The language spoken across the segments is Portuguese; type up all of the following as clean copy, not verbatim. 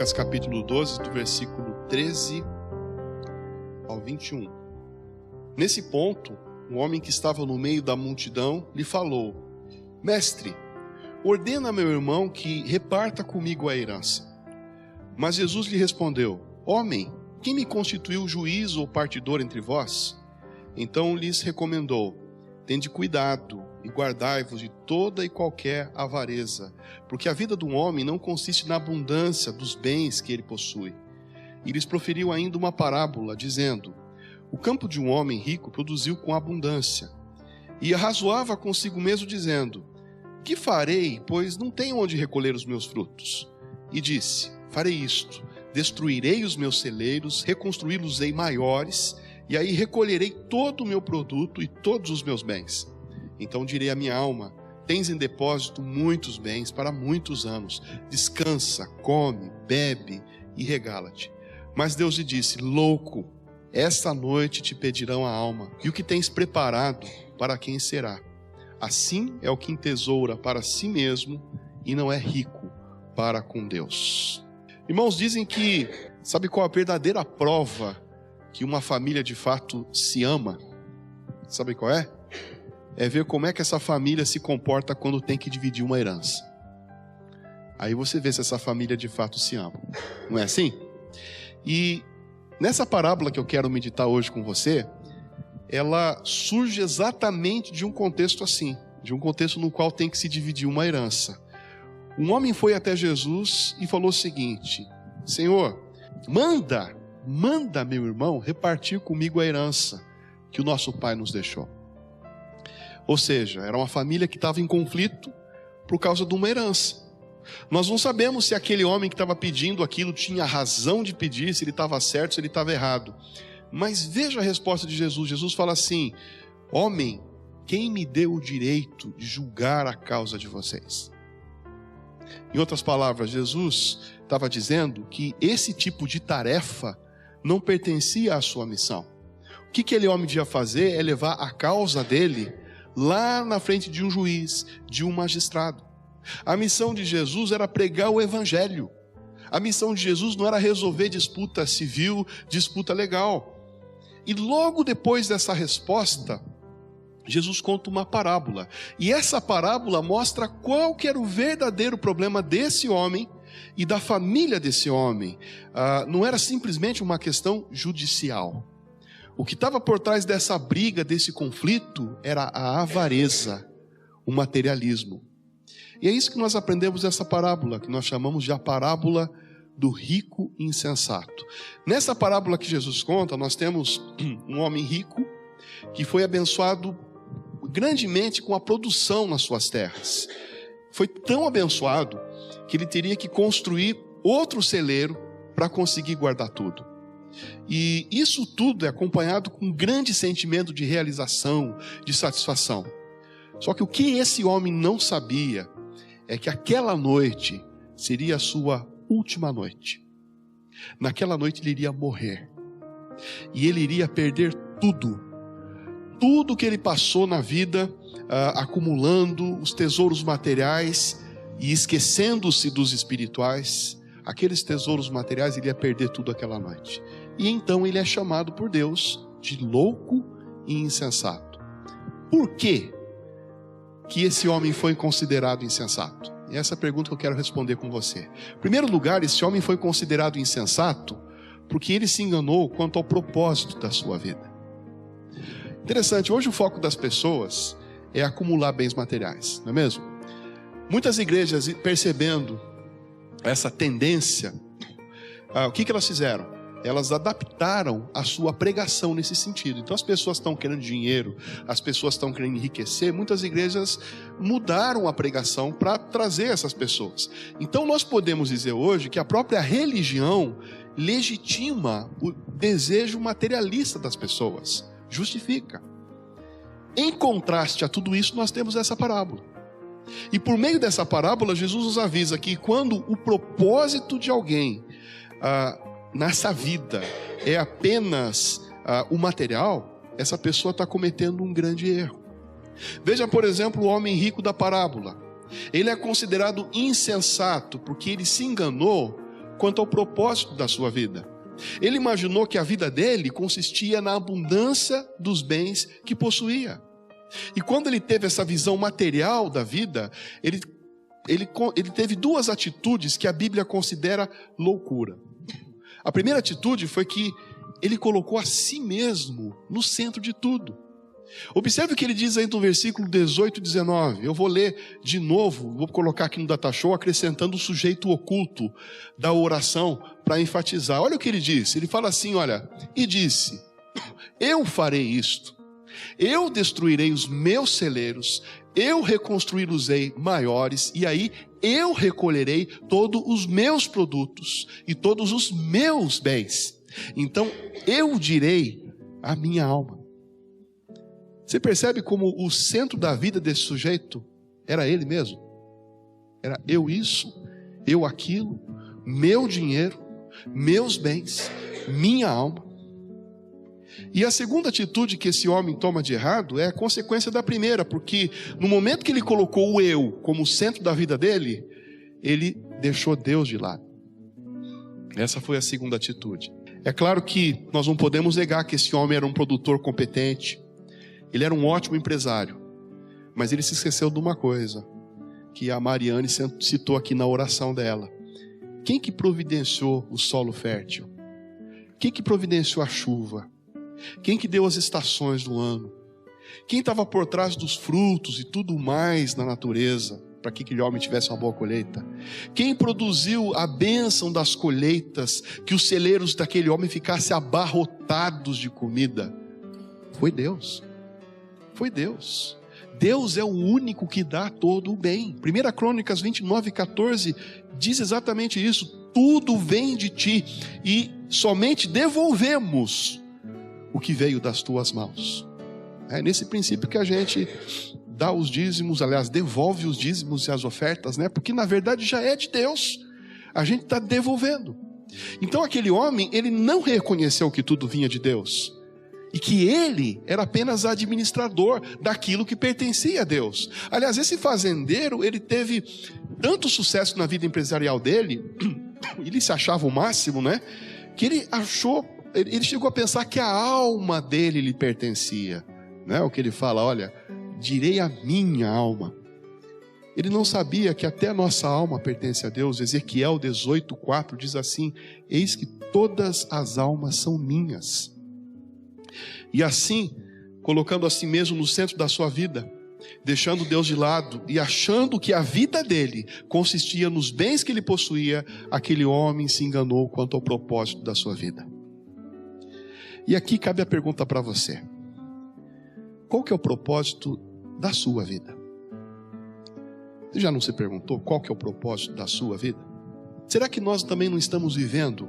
Lucas capítulo 12, do versículo 13 ao 21. Nesse ponto, um homem que estava no meio da multidão lhe falou: Mestre, ordena a meu irmão que reparta comigo a herança. Mas Jesus lhe respondeu: Homem, quem me constituiu juiz ou partidor entre vós? Então lhes recomendou: Tende cuidado e guardai-vos de toda e qualquer avareza, porque a vida do homem não consiste na abundância dos bens que ele possui. E lhes proferiu ainda uma parábola, dizendo: O campo de um homem rico produziu com abundância. E arrazoava consigo mesmo, dizendo: Que farei, pois não tenho onde recolher os meus frutos? E disse: Farei isto: destruirei os meus celeiros, reconstruí-los-ei maiores, e aí recolherei todo o meu produto e todos os meus bens. Então direi à minha alma: Tens em depósito muitos bens para muitos anos. Descansa, come, bebe e regala-te. Mas Deus lhe disse: Louco, esta noite te pedirão a alma, e o que tens preparado, para quem será? Assim é o que entesoura para si mesmo e não é rico para com Deus. Irmãos, dizem que, sabe qual a verdadeira prova que uma família de fato se ama? Sabe qual é? É ver como é que essa família se comporta quando tem que dividir uma herança. Aí você vê se essa família de fato se ama. Não é assim? E nessa parábola que eu quero meditar hoje com você, ela surge exatamente de um contexto assim, de um contexto no qual tem que se dividir uma herança. Um homem foi até Jesus e falou o seguinte: Senhor, manda meu irmão repartir comigo a herança que o nosso pai nos deixou. Ou seja, era uma família que estava em conflito por causa de uma herança. Nós não sabemos se aquele homem que estava pedindo aquilo tinha razão de pedir, se ele estava certo, se ele estava errado. Mas veja a resposta de Jesus. Jesus fala assim: Homem, quem me deu o direito de julgar a causa de vocês? Em outras palavras, Jesus estava dizendo que esse tipo de tarefa não pertencia à sua missão. O que aquele homem devia fazer é levar a causa dele lá na frente de um juiz, de um magistrado. A missão de Jesus era pregar o evangelho. A missão de Jesus não era resolver disputa civil, disputa legal. E logo depois dessa resposta, Jesus conta uma parábola. E essa parábola mostra qual que era o verdadeiro problema desse homem e da família desse homem. Não era simplesmente uma questão judicial. O que estava por trás dessa briga, desse conflito, era a avareza, o materialismo. E é isso que nós aprendemos nessa parábola, que nós chamamos de a parábola do rico insensato. Nessa parábola que Jesus conta, nós temos um homem rico que foi abençoado grandemente com a produção nas suas terras. Foi tão abençoado que ele teria que construir outro celeiro para conseguir guardar tudo. E isso tudo é acompanhado com um grande sentimento de realização, de satisfação. Só que o que esse homem não sabia é que aquela noite seria a sua última noite. Naquela noite ele iria morrer. E ele iria perder tudo. Tudo que ele passou na vida, acumulando os tesouros materiais e esquecendo-se dos espirituais. Aqueles tesouros materiais ele ia perder tudo aquela noite. E então ele é chamado por Deus de louco e insensato. Por quê que esse homem foi considerado insensato? E essa é a pergunta que eu quero responder com você. Em primeiro lugar, esse homem foi considerado insensato porque ele se enganou quanto ao propósito da sua vida. Interessante, hoje o foco das pessoas é acumular bens materiais, não é mesmo? Muitas igrejas, percebendo essa tendência, o que elas fizeram? Elas adaptaram a sua pregação nesse sentido. Então as pessoas estão querendo dinheiro, as pessoas estão querendo enriquecer. Muitas igrejas mudaram a pregação para trazer essas pessoas. Então nós podemos dizer hoje que a própria religião legitima o desejo materialista das pessoas. Justifica. Em contraste a tudo isso, nós temos essa parábola. E por meio dessa parábola, Jesus nos avisa que quando o propósito de alguém nessa vida é apenas o material, essa pessoa está cometendo um grande erro. Veja, por exemplo, o homem rico da parábola. Ele é considerado insensato porque ele se enganou quanto ao propósito da sua vida. Ele imaginou que a vida dele consistia na abundância dos bens que possuía. E quando ele teve essa visão material da vida, ele teve duas atitudes que a Bíblia considera loucura. A primeira atitude foi que ele colocou a si mesmo no centro de tudo. Observe o que ele diz aí no versículo 18 e 19. Eu vou ler de novo, vou colocar aqui no Datashow, acrescentando o sujeito oculto da oração para enfatizar. Olha o que ele diz. Ele fala assim, olha, e disse, eu farei isto, eu destruirei os meus celeiros, eu reconstruí-los-ei maiores, e aí eu recolherei todos os meus produtos e todos os meus bens. Então eu direi à minha alma. Você percebe como o centro da vida desse sujeito era ele mesmo? Era eu isso, eu aquilo, meu dinheiro, meus bens, minha alma. E a segunda atitude que esse homem toma de errado é a consequência da primeira, porque no momento que ele colocou o eu como centro da vida dele, ele deixou Deus de lado. Essa foi a segunda atitude. É claro que nós não podemos negar que esse homem era um produtor competente, ele era um ótimo empresário, mas ele se esqueceu de uma coisa, que a Mariane citou aqui na oração dela. Quem que providenciou o solo fértil? Quem que providenciou a chuva? Quem que deu as estações do ano? Quem estava por trás dos frutos e tudo mais na natureza, para que aquele homem tivesse uma boa colheita? Quem produziu a bênção das colheitas, que os celeiros daquele homem ficassem abarrotados de comida? Foi Deus. Foi Deus. Deus é o único que dá todo o bem. 1 Crônicas 29:14 diz exatamente isso. Tudo vem de ti e somente devolvemos o que veio das tuas mãos. É nesse princípio que a gente dá os dízimos, aliás, devolve os dízimos e as ofertas, né? Porque na verdade já é de Deus. A gente está devolvendo. Então aquele homem, ele não reconheceu que tudo vinha de Deus. E que ele era apenas administrador daquilo que pertencia a Deus. Aliás, esse fazendeiro, ele teve tanto sucesso na vida empresarial dele, ele se achava o máximo, né? Que ele chegou a pensar que a alma dele lhe pertencia, né? O que ele fala, olha, direi a minha alma. Ele não sabia que até a nossa alma pertence a Deus. Ezequiel 18:4 diz assim, eis que todas as almas são minhas. E assim, colocando a si mesmo no centro da sua vida, deixando Deus de lado e achando que a vida dele consistia nos bens que ele possuía, aquele homem se enganou quanto ao propósito da sua vida. E aqui cabe a pergunta para você. Qual que é o propósito da sua vida? Você já não se perguntou qual que é o propósito da sua vida? Será que nós também não estamos vivendo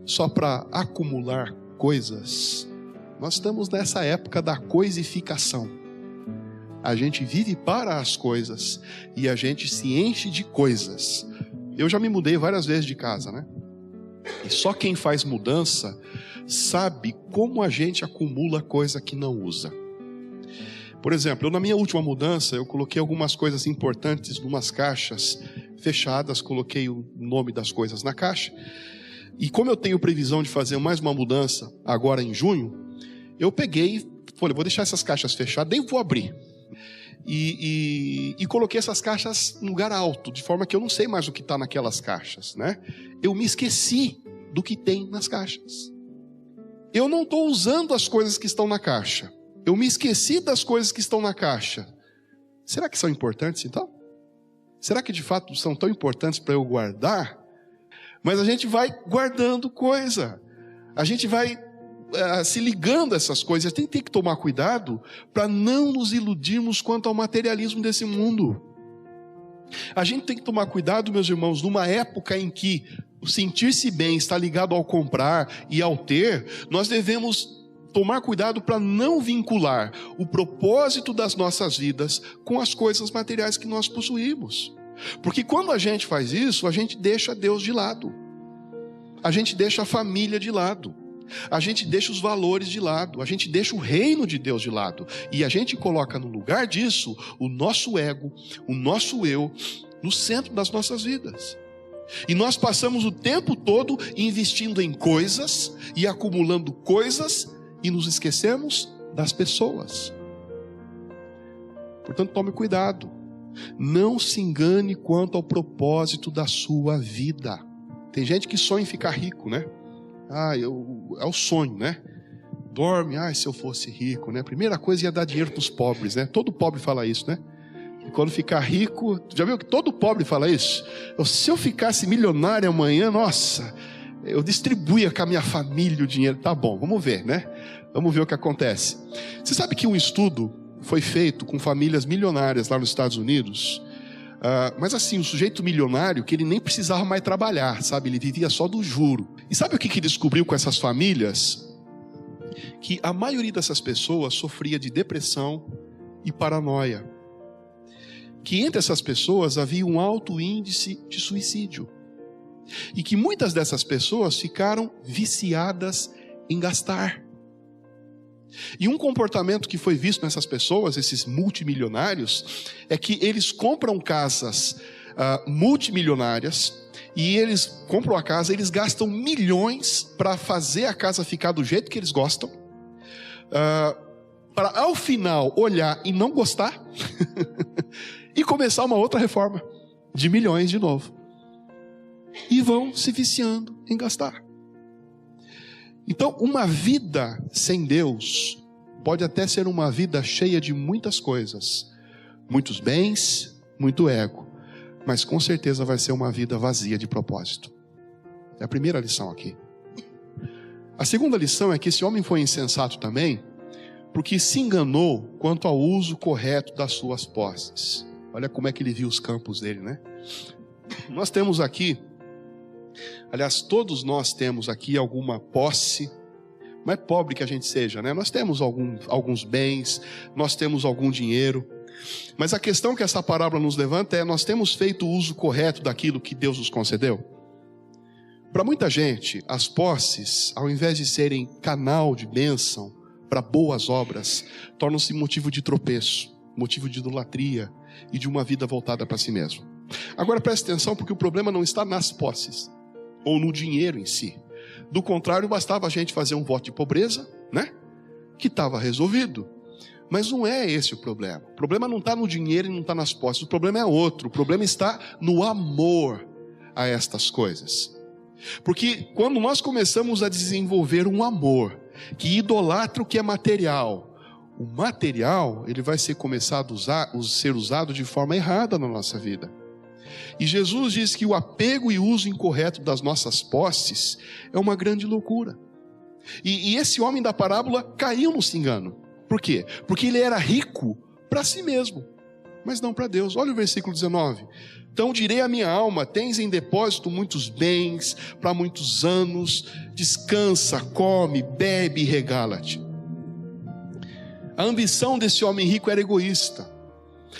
só para acumular coisas? Nós estamos nessa época da coisificação. A gente vive para as coisas e a gente se enche de coisas. Eu já me mudei várias vezes de casa, né? E só quem faz mudança sabe como a gente acumula coisa que não usa. Por exemplo, na minha última mudança, eu coloquei algumas coisas importantes em umas caixas fechadas, coloquei o nome das coisas na caixa. E como eu tenho previsão de fazer mais uma mudança agora em junho, eu peguei e falei, vou deixar essas caixas fechadas, nem vou abrir. E coloquei essas caixas em lugar alto, de forma que eu não sei mais o que está naquelas caixas, né? Eu me esqueci do que tem nas caixas. Eu não estou usando as coisas que estão na caixa. Eu me esqueci das coisas que estão na caixa. Será que são importantes então? Será que de fato são tão importantes para eu guardar? Mas a gente vai guardando coisa. A gente vai se ligando a essas coisas. Tem que tomar cuidado para não nos iludirmos quanto ao materialismo desse mundo. A gente tem que tomar cuidado, meus irmãos, numa época em que o sentir-se bem está ligado ao comprar e ao ter. Nós devemos tomar cuidado para não vincular o propósito das nossas vidas com as coisas materiais que nós possuímos. Porque quando a gente faz isso, a gente deixa Deus de lado. A gente deixa a família de lado. A gente deixa os valores de lado, a gente deixa o reino de Deus de lado, e a gente coloca no lugar disso o nosso ego, o nosso eu, no centro das nossas vidas. E nós passamos o tempo todo investindo em coisas e acumulando coisas e nos esquecemos das pessoas. Portanto, tome cuidado. Não se engane quanto ao propósito da sua vida. Tem gente que sonha em ficar rico, né? É o sonho, né? Dorme, se eu fosse rico, né? Primeira coisa ia dar dinheiro para os pobres, né? Todo pobre fala isso, né? E quando ficar rico, já viu que todo pobre fala isso? Se eu ficasse milionário amanhã, nossa, eu distribuía com a minha família o dinheiro. Tá bom, vamos ver, né? Vamos ver o que acontece. Você sabe que um estudo foi feito com famílias milionárias lá nos Estados Unidos, mas assim, o sujeito milionário que ele nem precisava mais trabalhar, sabe? Ele vivia só do juro. E sabe o que descobriu com essas famílias? Que a maioria dessas pessoas sofria de depressão e paranoia. Que entre essas pessoas havia um alto índice de suicídio. E que muitas dessas pessoas ficaram viciadas em gastar. E um comportamento que foi visto nessas pessoas, esses multimilionários, é que eles compram casas multimilionárias, e eles compram a casa, eles gastam milhões para fazer a casa ficar do jeito que eles gostam, para ao final olhar e não gostar, e começar uma outra reforma de milhões de novo. E vão se viciando em gastar. Então, uma vida sem Deus pode até ser uma vida cheia de muitas coisas, muitos bens, muito ego, mas com certeza vai ser uma vida vazia de propósito. É a primeira lição aqui. A segunda lição é que esse homem foi insensato também, porque se enganou quanto ao uso correto das suas posses. Olha como é que ele viu os campos dele, né? Nós temos aqui, aliás, todos nós temos aqui alguma posse, não é pobre que a gente seja, né? Nós temos alguns bens, nós temos algum dinheiro, mas a questão que essa parábola nos levanta é: nós temos feito o uso correto daquilo que Deus nos concedeu? Para muita gente, as posses, ao invés de serem canal de bênção para boas obras, tornam-se motivo de tropeço, motivo de idolatria e de uma vida voltada para si mesmo. Agora preste atenção, porque o problema não está nas posses ou no dinheiro em si. Do contrário, bastava a gente fazer um voto de pobreza, né? Que estava resolvido. Mas não é esse o problema. O problema não está no dinheiro e não está nas posses. O problema é outro. O problema está no amor a estas coisas. Porque quando nós começamos a desenvolver um amor que idolatra o que é material, o material ele vai ser começado a ser usado de forma errada na nossa vida. E Jesus diz que o apego e uso incorreto das nossas posses é uma grande loucura. E esse homem da parábola caiu nesse engano. Por quê? Porque ele era rico para si mesmo, mas não para Deus. Olha o versículo 19. Então direi à minha alma: tens em depósito muitos bens para muitos anos, descansa, come, bebe e regala-te. A ambição desse homem rico era egoísta.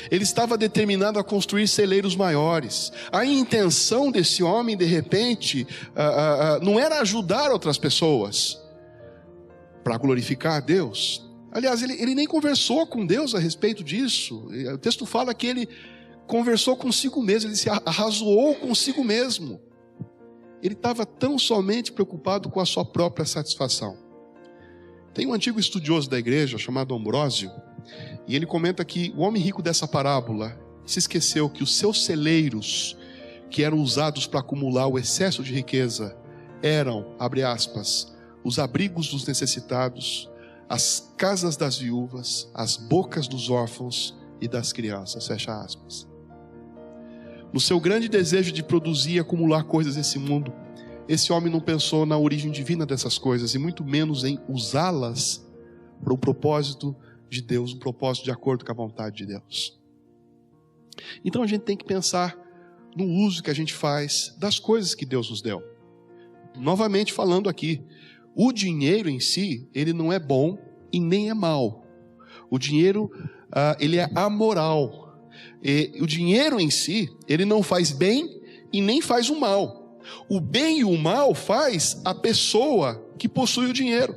Ele estava determinado a construir celeiros maiores. A intenção desse homem, de repente, não era ajudar outras pessoas para glorificar a Deus. Aliás, ele nem conversou com Deus a respeito disso. O texto fala que ele conversou consigo mesmo, ele se arrazoou consigo mesmo. Ele estava tão somente preocupado com a sua própria satisfação. Tem um antigo estudioso da igreja chamado Ambrósio, e ele comenta que o homem rico dessa parábola se esqueceu que os seus celeiros, que eram usados para acumular o excesso de riqueza, eram, abre aspas, os abrigos dos necessitados, as casas das viúvas, as bocas dos órfãos e das crianças, fecha aspas. No seu grande desejo de produzir e acumular coisas nesse mundo, esse homem não pensou na origem divina dessas coisas, e muito menos em usá-las para o propósito de Deus, um propósito de acordo com a vontade de Deus. Então a gente tem que pensar no uso que a gente faz das coisas que Deus nos deu. Novamente falando aqui, o dinheiro em si, ele não é bom e nem é mal. O dinheiro, ele é amoral. E o dinheiro em si, ele não faz bem e nem faz o mal. O bem e o mal faz a pessoa que possui o dinheiro.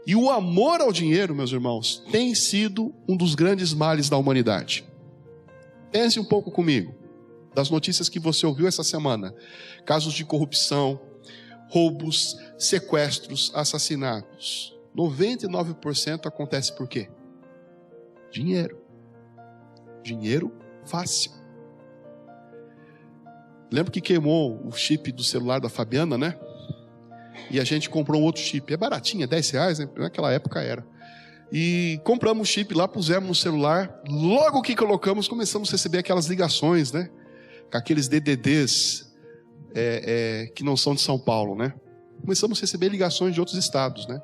E o amor ao dinheiro, meus irmãos, tem sido um dos grandes males da humanidade. Pense um pouco comigo. das notícias que você ouviu essa semana, casos de corrupção, roubos, sequestros, assassinatos, 99% acontece por quê? Dinheiro. Dinheiro fácil. Lembra que queimou o chip do celular da Fabiana, né? E a gente comprou um outro chip. É baratinho, é R$10, né? Naquela época era. E compramos o chip lá, pusemos no celular. Logo que colocamos, começamos a receber aquelas ligações, né? Com aqueles DDDs que não são de São Paulo, né? Começamos a receber ligações de outros estados, né?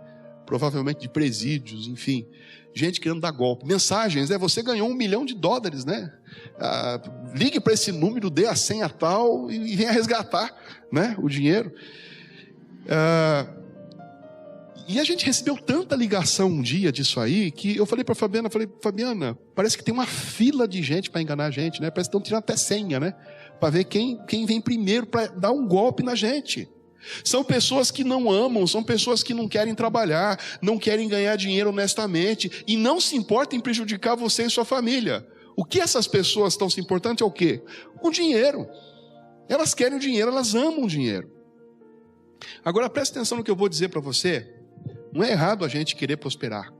Provavelmente de presídios, enfim. Gente querendo dar golpe. Mensagens, né? Você ganhou $1 milhão, né? Ligue para esse número, dê a senha tal e venha resgatar, né? O dinheiro. E a gente recebeu tanta ligação um dia disso aí, que eu falei para Fabiana, parece que tem uma fila de gente para enganar a gente, né? Parece que estão tirando até senha, né? Para ver quem vem primeiro para dar um golpe na gente. São pessoas que não amam, são pessoas que não querem trabalhar, não querem ganhar dinheiro honestamente e não se importam em prejudicar você e sua família. O que essas pessoas estão se importando é o quê? O dinheiro. Elas querem o dinheiro, elas amam o dinheiro. Agora preste atenção no que eu vou dizer para você. Não é errado a gente querer prosperar.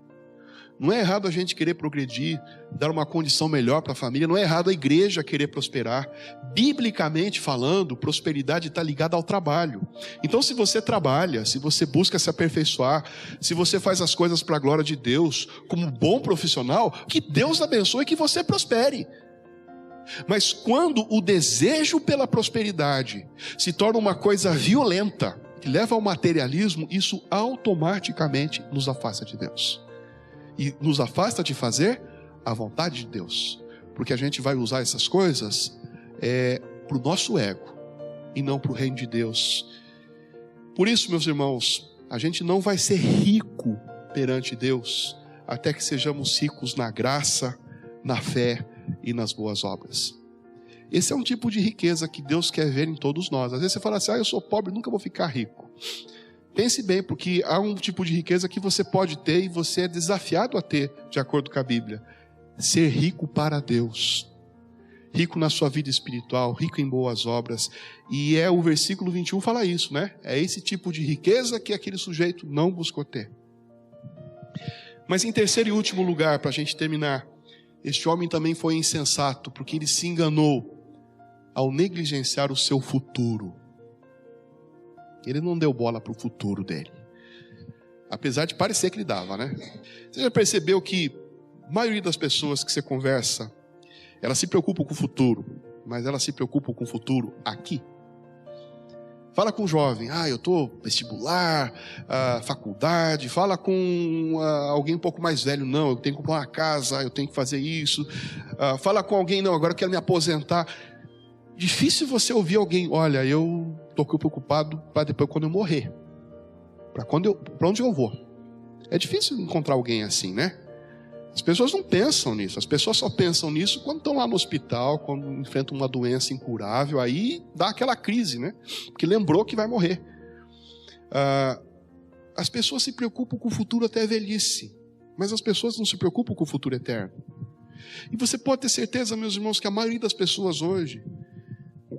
Não é errado a gente querer progredir, dar uma condição melhor para a família. Não é errado a igreja querer prosperar. Biblicamente falando, prosperidade está ligada ao trabalho. Então, se você trabalha, se você busca se aperfeiçoar, se você faz as coisas para a glória de Deus, como bom profissional, que Deus abençoe e que você prospere. Mas quando o desejo pela prosperidade se torna uma coisa violenta, que leva ao materialismo, isso automaticamente nos afasta de Deus. E nos afasta de fazer a vontade de Deus. Porque a gente vai usar essas coisas para o nosso ego e não para o reino de Deus. Por isso, meus irmãos, a gente não vai ser rico perante Deus até que sejamos ricos na graça, na fé e nas boas obras. Esse é um tipo de riqueza que Deus quer ver em todos nós. Às vezes você fala assim, eu sou pobre, nunca vou ficar rico. Pense bem, porque há um tipo de riqueza que você pode ter e você é desafiado a ter, de acordo com a Bíblia. Ser rico para Deus. Rico na sua vida espiritual, rico em boas obras. E o versículo 21 fala isso, né? É esse tipo de riqueza que aquele sujeito não buscou ter. Mas em terceiro e último lugar, para a gente terminar, este homem também foi insensato, porque ele se enganou ao negligenciar o seu futuro. Ele não deu bola para o futuro dele. Apesar de parecer que ele dava, né? Você já percebeu que a maioria das pessoas que você conversa, elas se preocupam com o futuro, mas elas se preocupam com o futuro aqui? Fala com um jovem, eu estou vestibular, faculdade. Fala com alguém um pouco mais velho, não, eu tenho que comprar uma casa, eu tenho que fazer isso. Fala com alguém, não, agora eu quero me aposentar. Difícil você ouvir alguém, olha, eu estou preocupado para depois quando eu morrer. Para onde eu vou? É difícil encontrar alguém assim, né? As pessoas não pensam nisso. As pessoas só pensam nisso quando estão lá no hospital, quando enfrentam uma doença incurável. Aí dá aquela crise, né? Porque lembrou que vai morrer. As pessoas se preocupam com o futuro até a velhice. Mas as pessoas não se preocupam com o futuro eterno. E você pode ter certeza, meus irmãos, que a maioria das pessoas hoje,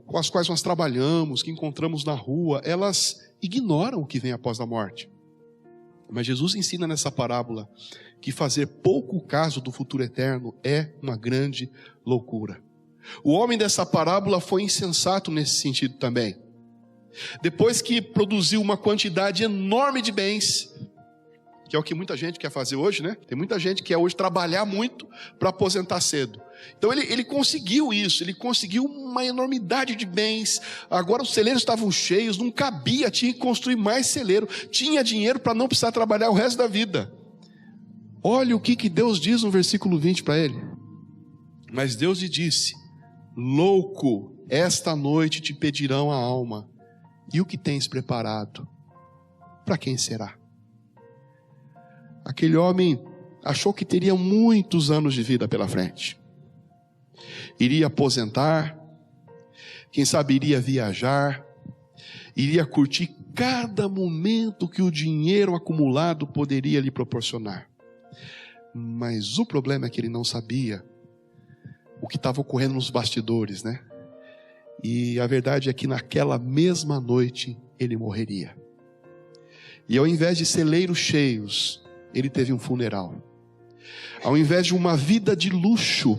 com as quais nós trabalhamos, que encontramos na rua, elas ignoram o que vem após a morte. Mas Jesus ensina nessa parábola que fazer pouco caso do futuro eterno é uma grande loucura. O homem dessa parábola foi insensato nesse sentido também. Depois que produziu uma quantidade enorme de bens, que é o que muita gente quer fazer hoje, né? Tem muita gente que quer hoje trabalhar muito para aposentar cedo. Então ele conseguiu isso, ele conseguiu uma enormidade de bens. Agora os celeiros estavam cheios, não cabia, tinha que construir mais celeiro. Tinha dinheiro para não precisar trabalhar o resto da vida. Olha o que Deus diz no versículo 20 para ele. Mas Deus lhe disse, louco, esta noite te pedirão a alma. E o que tens preparado? Para quem será? Aquele homem achou que teria muitos anos de vida pela frente. Iria aposentar, quem sabe iria viajar, iria curtir cada momento que o dinheiro acumulado poderia lhe proporcionar. Mas o problema é que ele não sabia o que estava ocorrendo nos bastidores, né? E a verdade é que naquela mesma noite ele morreria. E ao invés de celeiros cheios, ele teve um funeral. Ao invés de uma vida de luxo,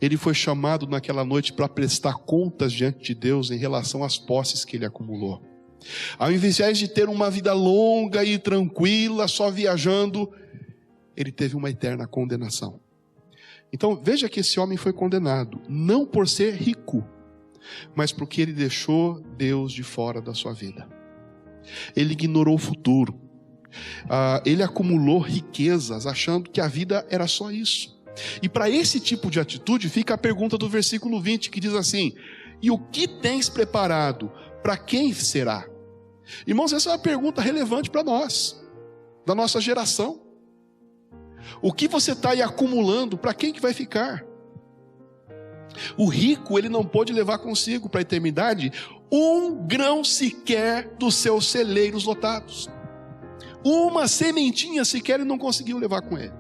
ele foi chamado naquela noite para prestar contas diante de Deus em relação às posses que ele acumulou. Ao invés de ter uma vida longa e tranquila, só viajando, ele teve uma eterna condenação. Então veja que esse homem foi condenado, não por ser rico, mas porque ele deixou Deus de fora da sua vida. Ele ignorou o futuro. Ele acumulou riquezas, achando que a vida era só isso. E para esse tipo de atitude fica a pergunta do versículo 20, que diz assim: e o que tens preparado? Para quem será? Irmãos, essa é uma pergunta relevante para nós, da nossa geração. O que você está aí acumulando, para quem que vai ficar? O rico, ele não pôde levar consigo para a eternidade um grão sequer dos seus celeiros lotados. Uma sementinha sequer ele não conseguiu levar com ele.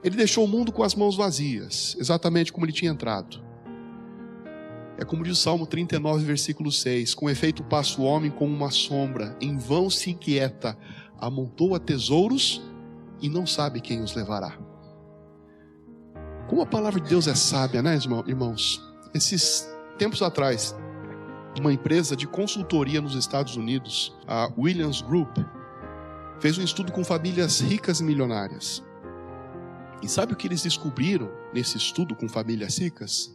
Ele deixou o mundo com as mãos vazias, exatamente como ele tinha entrado. É como diz o Salmo 39, versículo 6: com efeito passa o homem como uma sombra, em vão se inquieta, amontoa tesouros e não sabe quem os levará. Como a palavra de Deus é sábia, né, irmãos? Esses tempos atrás, uma empresa de consultoria nos Estados Unidos, a Williams Group, fez um estudo com famílias ricas e milionárias. E sabe o que eles descobriram nesse estudo com famílias ricas?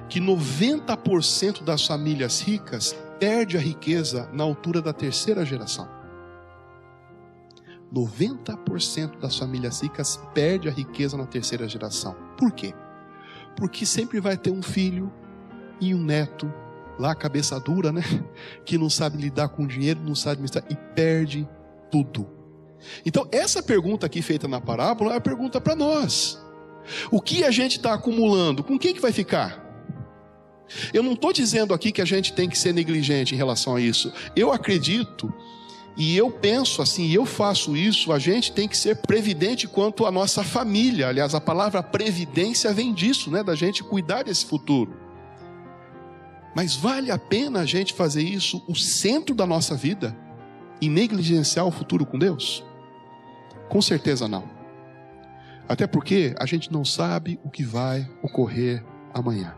Que 90% das famílias ricas perde a riqueza na altura da terceira geração. 90% das famílias ricas perde a riqueza na terceira geração. Por quê? Porque sempre vai ter um filho e um neto, lá cabeça dura, né? Que não sabe lidar com dinheiro, não sabe administrar e perde tudo. Então essa pergunta aqui feita na parábola é uma pergunta para nós. O que a gente está acumulando? Com quem que vai ficar? Eu não estou dizendo aqui que a gente tem que ser negligente em relação a isso. Eu acredito e eu penso assim, eu faço isso, a gente tem que ser previdente quanto à nossa família. Aliás, a palavra previdência vem disso, né? Da gente cuidar desse futuro. Mas vale a pena a gente fazer isso o centro da nossa vida e negligenciar o futuro com Deus? Com certeza não. Até porque a gente não sabe o que vai ocorrer amanhã.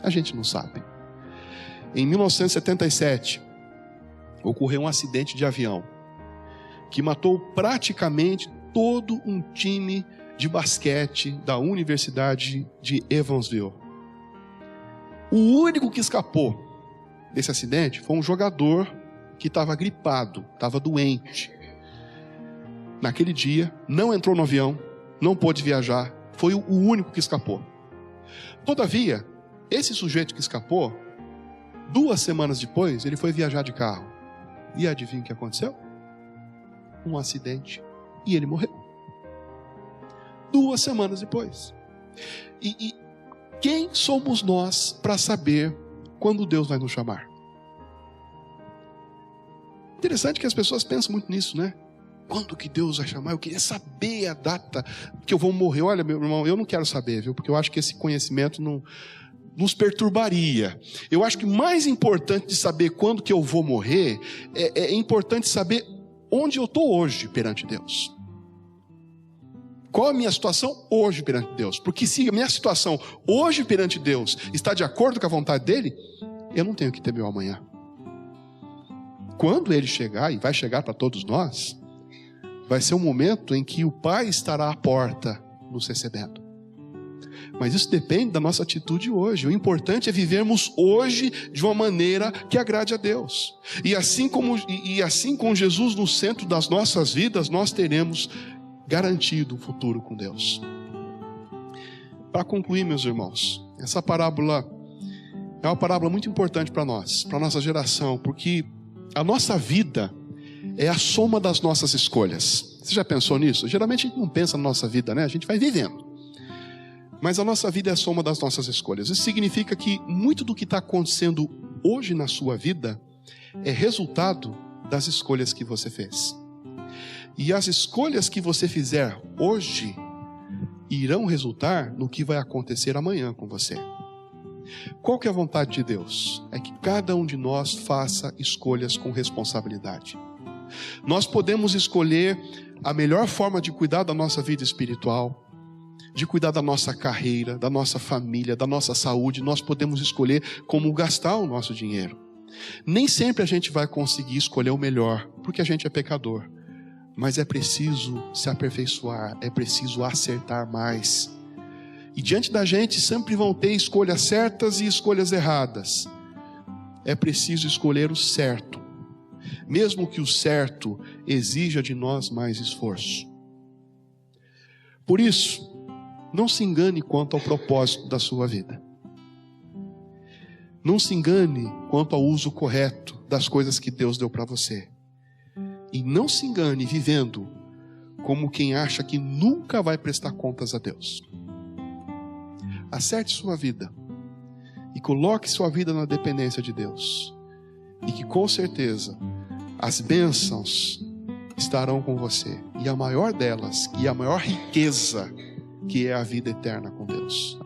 A gente não sabe. Em 1977, ocorreu um acidente de avião que matou praticamente todo um time de basquete da Universidade de Evansville. O único que escapou desse acidente foi um jogador que estava gripado, estava doente. Naquele dia, não entrou no avião, não pôde viajar, foi o único que escapou. Todavia, esse sujeito que escapou, 2 semanas depois, ele foi viajar de carro. E adivinha o que aconteceu? Um acidente. E ele morreu. 2 semanas depois. E quem somos nós para saber quando Deus vai nos chamar? Interessante que as pessoas pensam muito nisso, né? Quando que Deus vai chamar? Eu queria saber a data que eu vou morrer. Olha, meu irmão, eu não quero saber, viu? Porque eu acho que esse conhecimento não nos perturbaria. Eu acho que mais importante de saber quando que eu vou morrer, é importante saber onde eu estou hoje perante Deus. Qual a minha situação hoje perante Deus? Porque se a minha situação hoje perante Deus está de acordo com a vontade dele, eu não tenho que temer o amanhã. Quando ele chegar, e vai chegar para todos nós, vai ser um momento em que o Pai estará à porta nos recebendo. Mas isso depende da nossa atitude hoje. O importante é vivermos hoje de uma maneira que agrade a Deus. E assim com Jesus no centro das nossas vidas, nós teremos garantido um futuro com Deus. Para concluir, meus irmãos, essa parábola é uma parábola muito importante para nós, para a nossa geração, porque a nossa vida é a soma das nossas escolhas. Você já pensou nisso? Geralmente a gente não pensa na nossa vida, né? A gente vai vivendo. Mas a nossa vida é a soma das nossas escolhas. Isso significa que muito do que está acontecendo hoje na sua vida é resultado das escolhas que você fez. E as escolhas que você fizer hoje irão resultar no que vai acontecer amanhã com você. Qual que é a vontade de Deus? É que cada um de nós faça escolhas com responsabilidade. Nós podemos escolher a melhor forma de cuidar da nossa vida espiritual, de cuidar da nossa carreira, da nossa família, da nossa saúde. Nós podemos escolher como gastar o nosso dinheiro. Nem sempre a gente vai conseguir escolher o melhor, porque a gente é pecador. Mas é preciso se aperfeiçoar, é preciso acertar mais. E diante da gente sempre vão ter escolhas certas e escolhas erradas. É preciso escolher o certo, mesmo que o certo exija de nós mais esforço. Por isso, não se engane quanto ao propósito da sua vida. Não se engane quanto ao uso correto das coisas que Deus deu para você. E não se engane vivendo como quem acha que nunca vai prestar contas a Deus. Acerte sua vida e coloque sua vida na dependência de Deus. E que com certeza as bênçãos estarão com você. E a maior delas, e a maior riqueza, que é a vida eterna com Deus.